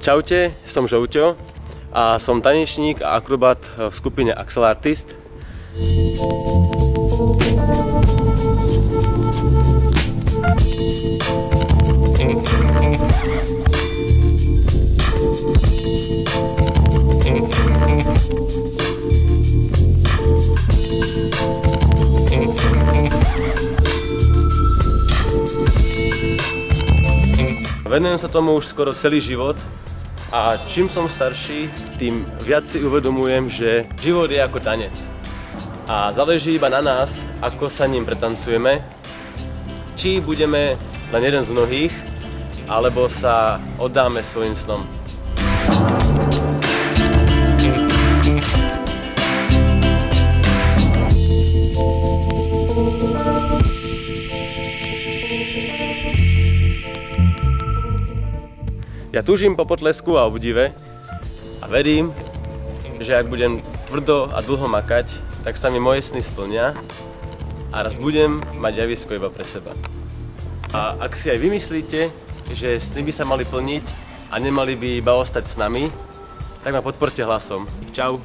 Čaute, som Žouťo a som tanečník a akrobat v skupine Axel Artist. Venujem sa tomu už skoro celý život a čím som starší, tým viac si uvedomujem, že život je ako tanec. A záleží iba na nás, ako sa ním pretancujeme, či budeme len jeden z mnohých, alebo sa oddáme svojim snom. Ja túžim po potlesku a obdive a verím, že ak budem tvrdo a dlho makať, tak sa mi moje sny splnia a raz budem mať javisko iba pre seba. A ak si aj vymyslíte, že sny by sa mali plniť a nemali by iba ostať s nami, tak ma podporte hlasom. Čau!